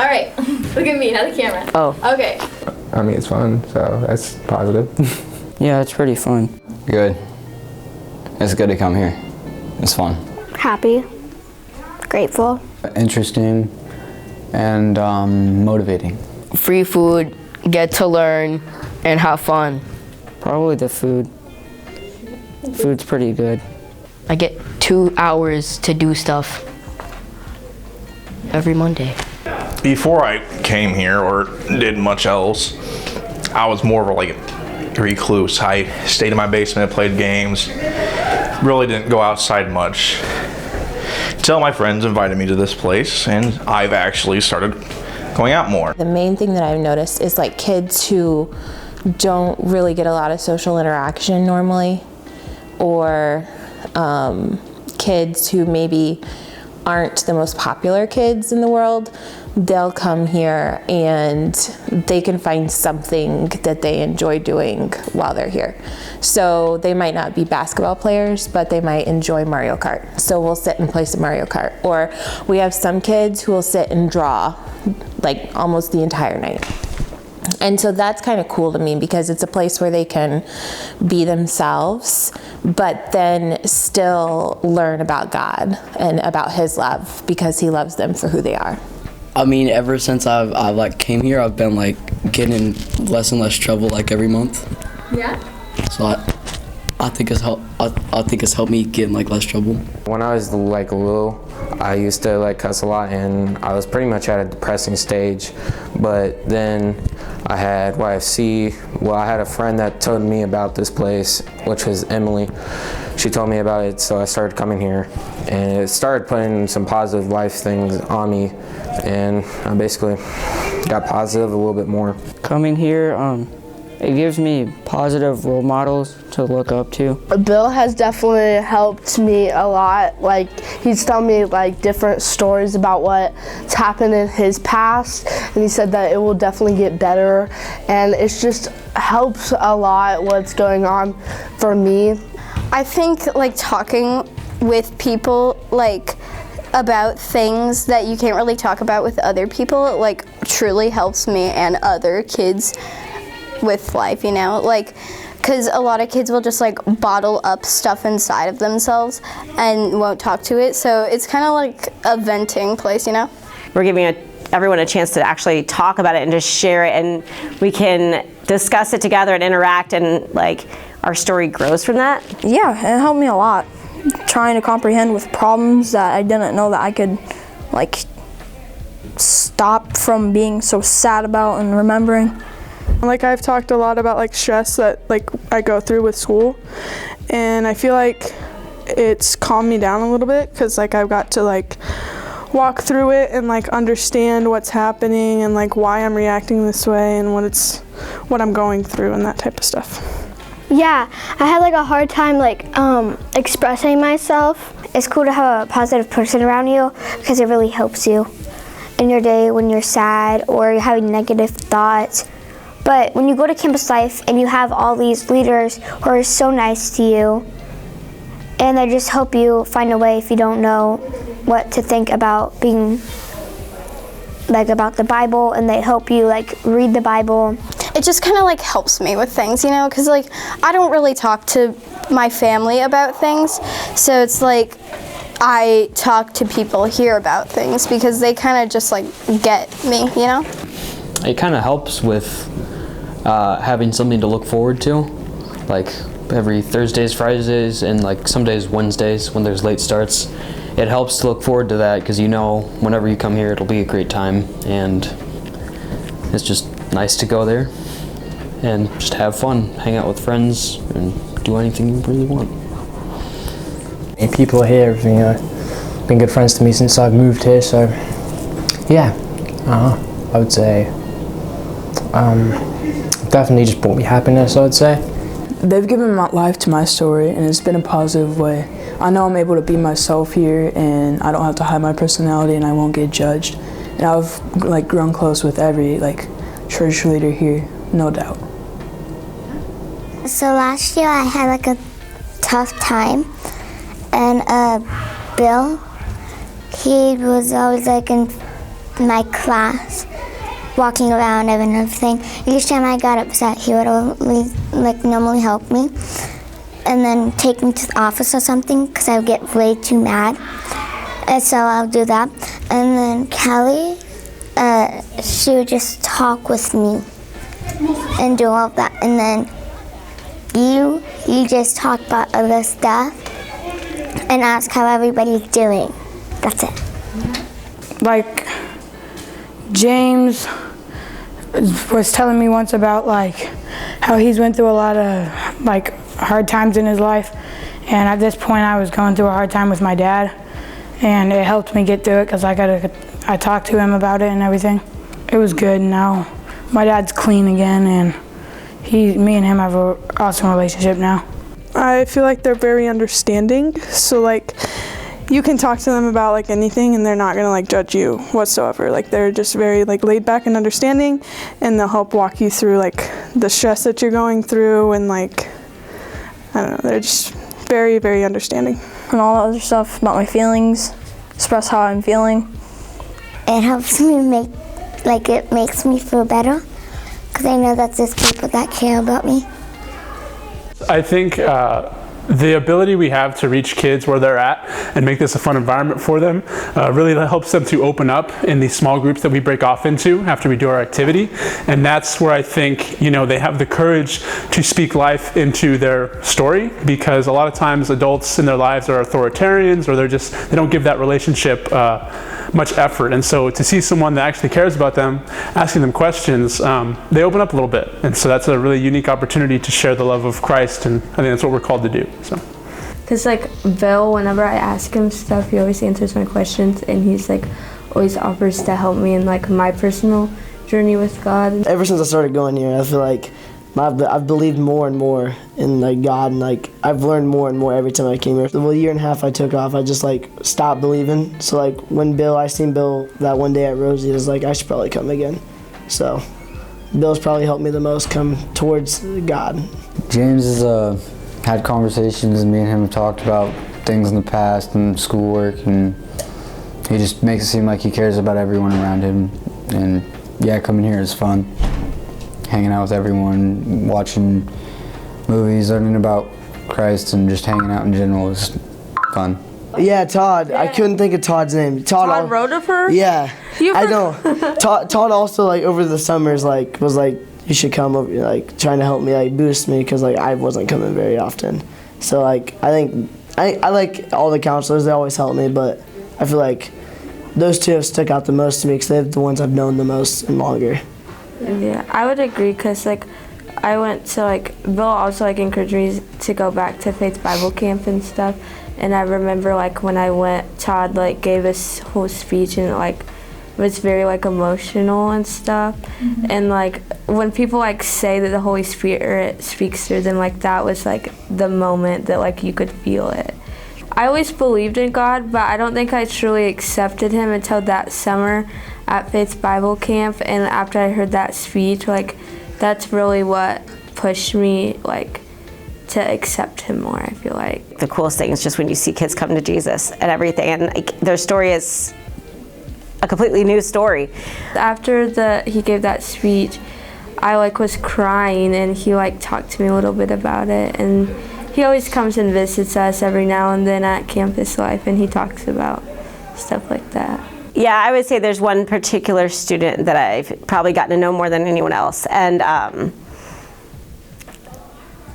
All right, look at me, not the camera. Oh. Okay. I mean, it's fun, so that's positive. Yeah, it's pretty fun. Good. It's good to come here. It's fun. Happy, grateful. Interesting and motivating. Free food, get to learn, and have fun. Probably the food. Food's pretty good. I get 2 hours to do stuff every Monday. Before I came here or did much else, I was more of a recluse. I stayed in my basement, played games, really didn't go outside much. Until my friends invited me to this place, and I've actually started going out more. The main thing that I've noticed is like kids who don't really get a lot of social interaction normally, or kids who maybe aren't the most popular kids in the world, they'll come here and they can find something that they enjoy doing while they're here. So they might not be basketball players, but they might enjoy Mario Kart. So we'll sit and play some Mario Kart. Or we have some kids who will sit and draw like almost the entire night. And so that's kind of cool to me because it's a place where they can be themselves, but then still learn about God and about His love because He loves them for who they are. I mean, ever since I've came here, I've been getting in less and less trouble every month. Yeah. So I think it's helped me get in less trouble. When I was little, I used to cuss a lot, and I was pretty much at a depressing stage. But then I had YFC. Well, I had a friend that told me about this place, which was Emily. She told me about it, so I started coming here, and it started putting some positive life things on me, and I basically got positive a little bit more. Coming here, it gives me positive role models to look up to. Bill has definitely helped me a lot. He's told me different stories about what's happened in his past, and he said that it will definitely get better, and it's just helps a lot what's going on for me. I think talking with people about things that you can't really talk about with other people truly helps me and other kids with life, because a lot of kids will just bottle up stuff inside of themselves and won't talk to it, so it's kind of like a venting place. We're giving everyone a chance to actually talk about it and just share it, and we can discuss it together and interact, and our story grows from that. Yeah, it helped me a lot, trying to comprehend with problems that I didn't know that I could stop from being so sad about and remembering. I've talked a lot about stress that I go through with school, and I feel it's calmed me down a little bit because I've got to walk through it and understand what's happening and why I'm reacting this way and what I'm going through and that type of stuff. Yeah, I had a hard time expressing myself. It's cool to have a positive person around you because it really helps you in your day when you're sad or you're having negative thoughts. But when you go to campus life and you have all these leaders who are so nice to you, and they just help you find a way if you don't know what to think about being about the Bible, and they help you read the Bible. It just kind of helps me with things, because I don't really talk to my family about things, so it's I talk to people here about things because they kind of just get me, It kind of helps with having something to look forward to, every Thursdays, Fridays, and some days Wednesdays when there's late starts. It helps to look forward to that because whenever you come here it'll be a great time, and it's just nice to go there and just have fun, hang out with friends, and do anything you really want. People here have been good friends to me since I've moved here, so yeah, I would say definitely just brought me happiness, I would say. They've given my life to my story, and it's been a positive way. I know I'm able to be myself here, and I don't have to hide my personality, and I won't get judged. And I've grown close with every church leader here, no doubt. So last year I had a tough time, and Bill, he was always my class, walking around and everything. Each time I got upset, he would always normally help me and then take me to the office or something because I would get way too mad. And so I'll do that. And then Callie, she would just talk with me and do all of that. And then you just talk about other stuff and ask how everybody's doing. That's it. Like, James was telling me once about how he's went through a lot of hard times in his life, and at this point I was going through a hard time with my dad, and it helped me get through it because I talked to him about it and everything. It was good. Now my dad's clean again, and me and him have an awesome relationship now. I feel like they're very understanding, so you can talk to them about anything and they're not gonna judge you whatsoever. They're just very laid back and understanding, and they'll help walk you through the stress that you're going through, and I don't know, they're just very, very understanding. And all that other stuff about my feelings, express how I'm feeling. It helps me it makes me feel better because I know that there's people that care about me. I think the ability we have to reach kids where they're at and make this a fun environment for them really helps them to open up in these small groups that we break off into after we do our activity. And that's where I think, they have the courage to speak life into their story, because a lot of times adults in their lives are authoritarians, or they don't give that relationship much effort. And so to see someone that actually cares about them, asking them questions, they open up a little bit. And so that's a really unique opportunity to share the love of Christ, and I think that's what we're called to do. Because Bill, whenever I ask him stuff, he always answers my questions, and he's always offers to help me in my personal journey with God. Ever since I started going here, I feel like I've believed more and more in God, and I've learned more and more every time I came here. The year and a half I took off, I just stopped believing. So when I seen Bill that one day at Rosie, it was I should probably come again. So Bill's probably helped me the most come towards God. James has had conversations, and me and him have talked about things in the past and schoolwork, and he just makes it seem like he cares about everyone around him. And yeah, coming here is fun. Hanging out with everyone, watching movies, learning about Christ, and just hanging out in general is fun. Yeah, Todd. I couldn't think of Todd's name. Todd wrote of her? Yeah, I know. Todd also over the summers was you should come over, trying to help me boost me, because I wasn't coming very often. So I think I like all the counselors. They always help me, but I feel those two have stuck out the most to me because they're the ones I've known the most and longer. Yeah, I would agree, because I went to Bill also encouraged me to go back to Faith Bible Camp and stuff, and I remember when I went, Todd gave us whole speech, and it was very emotional and stuff. Mm-hmm. And when people say that the Holy Spirit speaks through them, that was the moment that you could feel it. I always believed in God, but I don't think I truly accepted him until that summer at Faith Bible Camp. And after I heard that speech, that's really what pushed me to accept him more, I feel like. The coolest thing is just when you see kids come to Jesus and everything, and their story is a completely new story. After he gave that speech, I was crying, and he talked to me a little bit about it. And he always comes and visits us every now and then at Campus Life, and he talks about stuff like that. Yeah, I would say there's one particular student that I've probably gotten to know more than anyone else. And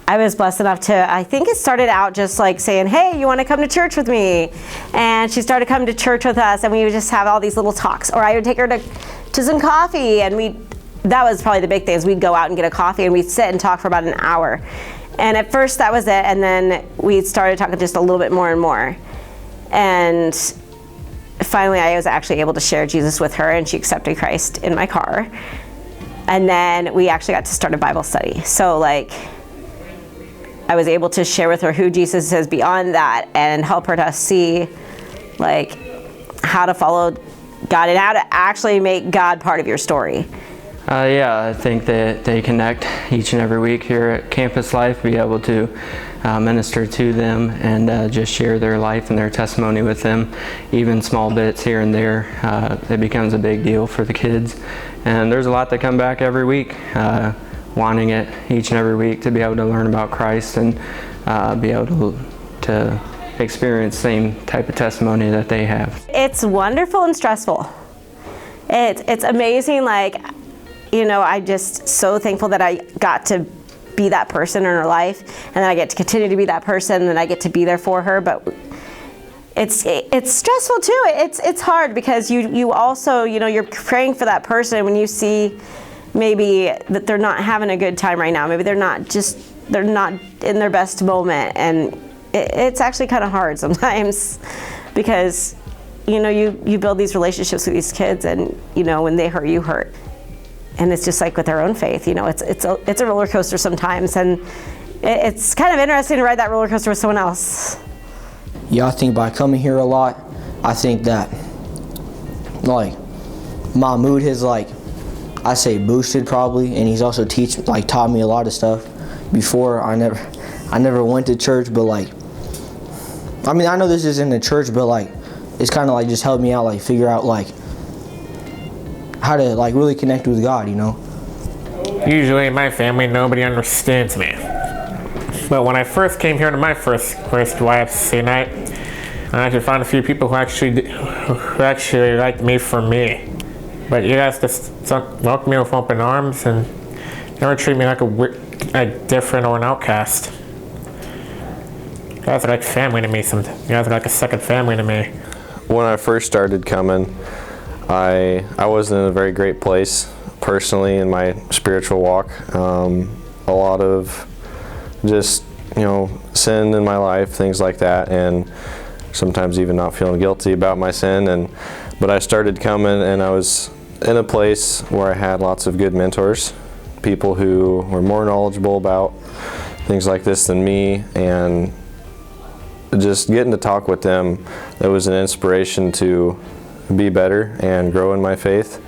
I was blessed enough to, I think it started out just saying, hey, you want to come to church with me? And she started coming to church with us, and we would just have all these little talks. Or I would take her to some coffee, and that was probably the big thing, is we'd go out and get a coffee, and we'd sit and talk for about an hour. And at first that was it, and then we started talking just a little bit more and more. And finally I was actually able to share Jesus with her, and she accepted Christ in my car. And then we actually got to start a Bible study. So I was able to share with her who Jesus is beyond that, and help her to see how to follow God and how to actually make God part of your story. Yeah, I think that they connect each and every week here at Campus Life, be able to minister to them and just share their life and their testimony with them, even small bits here and there. It becomes a big deal for the kids. And there's a lot that come back every week, wanting it each and every week to be able to learn about Christ and be able to experience the same type of testimony that they have. It's wonderful and stressful. It's amazing, like, you know, I'm just so thankful that I got to be that person in her life, and then I get to continue to be that person, and I get to be there for her. But it's stressful too. It's hard because you also, you know, you're praying for that person when you see maybe that they're not having a good time right now. Maybe they're not in their best moment, and it's actually kind of hard sometimes because, you know, you build these relationships with these kids, and, you know, when they hurt, you hurt. And it's just like with our own faith, you know, it's a roller coaster sometimes, and it's kind of interesting to ride that roller coaster with someone else. Yeah, I think by coming here a lot, I think that, like, my mood has, like, I say boosted probably, and he's also taught me a lot of stuff. Before, I never went to church, but, like, I mean, I know this isn't a church, but, like, it's kind of like just helped me out, like, figure out, like, how to, like, really connect with God, you know? Usually in my family, nobody understands me. But when I first came here to my first YFC night, I actually found a few people who actually liked me for me. But you guys just welcome me with open arms and never treat me like a different or an outcast. You guys are like family to me. You guys are like a second family to me. When I first started coming, I wasn't in a very great place personally in my spiritual walk. A lot of just, you know, sin in my life, things like that, and sometimes even not feeling guilty about my sin. But I started coming, and I was in a place where I had lots of good mentors, people who were more knowledgeable about things like this than me, and just getting to talk with them, it was an inspiration to be better and grow in my faith.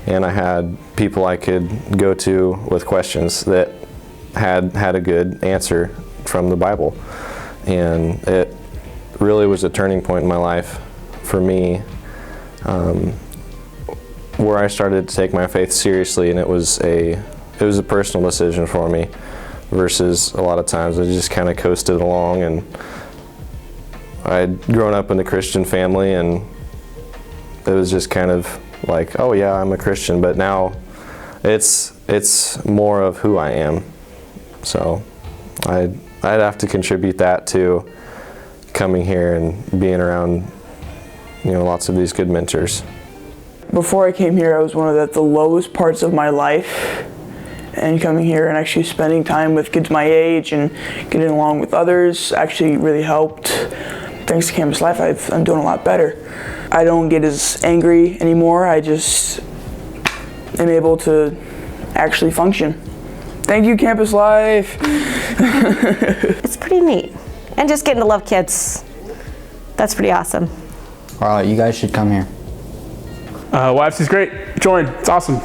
And I had people I could go to with questions that had a good answer from the Bible. And it really was a turning point in my life for me, where I started to take my faith seriously, and it was a personal decision for me, versus a lot of times I just kind of coasted along. And I'd grown up in a Christian family, and it was just kind of like, oh yeah, I'm a Christian, but now it's more of who I am. So I'd have to contribute that to coming here and being around, you know, lots of these good mentors. Before I came here, I was one of the lowest parts of my life, and coming here and actually spending time with kids my age and getting along with others actually really helped. Thanks to Campus Life, I'm doing a lot better. I don't get as angry anymore. I just am able to actually function. Thank you, Campus Life. It's pretty neat. And just getting to love kids. That's pretty awesome. All right, you guys should come here. YFC's great. Join. It's awesome.